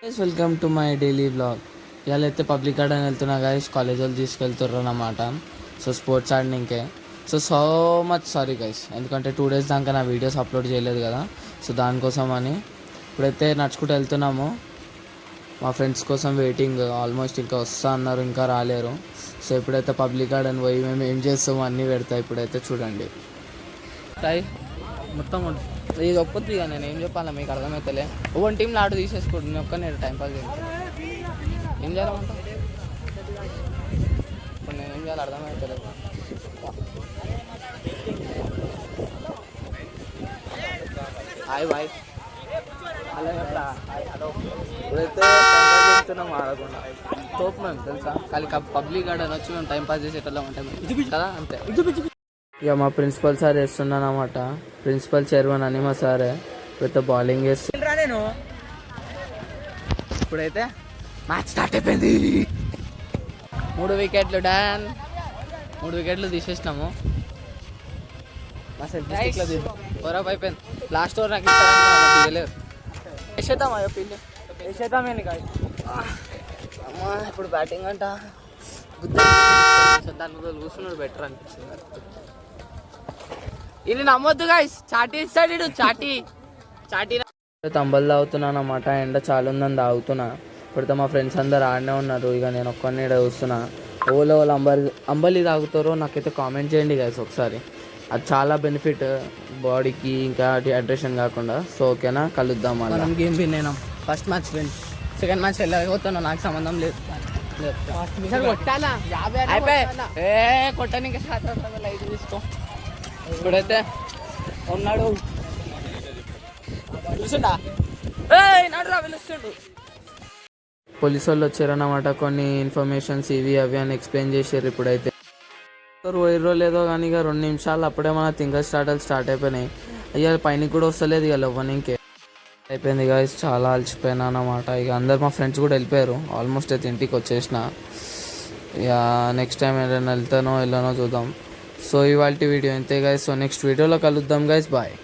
Welcome to my daily blog. ఇవాళ అయితే public garden వెళ్తున్నా గైస్. కాలేజ్ వాళ్ళు తీసుకెళ్తుర్రు అన్నమాట. సో స్పోర్ట్స్ ఆడనికే. సో మచ్ సారీ గైస్, ఎందుకంటే 2 days దాకా నా వీడియోస్ అప్లోడ్ చేయలేదు కదా. సో దానికోసం అని ఇప్పుడైతే నడుచుకుంటూ వెళ్తున్నాము. మా ఫ్రెండ్స్ కోసం వెయిటింగ్. ఆల్మోస్ట్ ఇంకా వస్తా అన్నారు, ఇంకా రాలేరు. సో ఇప్పుడైతే పబ్లిక్ గార్డెన్ పోయి మేము ఏం చేస్తాము అన్నీ పెడతాయి. ఇప్పుడైతే చూడండి మొత్తం ఇది ఒప్పొద్దు. ఇక నేను ఏం చెప్పాలి మీకు అర్థమవుతలే. ఓన్ టీంలో ఆడు తీసేసుకోండి, నేను ఒక్క నేను టైంపాస్ చేస్తాను. ఏం చేయాలంట ఇప్పుడు నేను ఏం చేయాలి అర్థమవుతలేదు. హాయ్ బాయ్, హలో చెప్పరా. హలో. ఇప్పుడైతే చెప్తున్నాం ఆడకుండా తోపు మేము తెలుసా. కానీ పబ్లిక్ గార్డెన్ వచ్చి మేము టైంపాస్ చేసేటోళ్ళం ఉంటాం కదా, అంతే. ఇక మా ప్రిన్సిపల్ సార్ వేస్తున్నాను అన్నమాట. ప్రిన్సిపల్ చైర్మన్ అని మా సారే ఇప్పుడైతే బౌలింగ్ వేస్తున్నా. నేను ఇప్పుడైతే మ్యాచ్ స్టార్ట్ అయిపోయింది. 3 వికెట్లు డాన్, 3 వికెట్లు తీసేసినాము. మా సెల్ఫీలో ఓవరప్ అయిపోయింది. లాస్ట్ ఓవర్ నాకు ఇస్తాను వేసేద్దాం. అయ్యో పిల్లి వేసేద్దామేంది కాదు. అమ్మా ఇప్పుడు బ్యాటింగ్ అంట దాని మీద కూర్చున్నాడు బెటర్ అనిపించింది. ఇది నమ్మొద్దు గైస్, చాటీ ఇస్తాడు చాటీ చాటీ. తంబలు తాగుతున్నాను అన్నమాట. ఎండ చాలా ఉందని తాగుతున్నా. ఇప్పుడైతే మా ఫ్రెండ్స్ అందరు ఆడనే ఉన్నారు. ఇక నేను ఒక్కనే చూస్తున్నా. ఓలో అంబలి తాగుతారో నాకైతే కామెంట్ చేయండి గైస్ ఒకసారి. అది చాలా బెనిఫిట్ బాడీకి, ఇంకా డిహైడ్రేషన్ కాకుండా. సో ఓకేనా, కలుద్దాం. మనం గేమ్ విన్ అయినాం. First match win, second match వెళ్ళకపోతున్నా, నాకు సంబంధం లేదు. కొట్టాలా కొట్టడానికి లైట్ తీసుకో. ఇప్పుడైతే ఉన్నాడు చూసుండా నడురా పిలుస్తుండు. పోలీసు వాళ్ళు వచ్చారన్నమాట. కొన్ని ఇన్ఫర్మేషన్స్ ఇవి అవి అని ఎక్స్ప్లెయిన్ చేశారు. ఇప్పుడైతే పోయిర్రో లేదో కానీ ఇక 2 నిమిషాలు అప్పుడే మన థింకర్ స్టార్ట్ అయిపోయినాయి. అయ్యా పైనకి కూడా వస్తలేదు ఇక లవ్వనికే అయిపోయింది ఇక. చాలా అలసిపోయినా అన్నమాట. ఇక అందరు మా ఫ్రెండ్స్ కూడా వెళ్ళిపోయారు. ఆల్మోస్ట్ అయితే ఇంటికి వచ్చేసిన. ఇక నెక్స్ట్ టైం ఏదైనా వెళ్ళానో చూద్దాం. సో ఇవాళ వీడియో అంతే గైస్. సో నెక్స్ట్ వీడియోలో కలుద్దాం గైస్, బాయ్.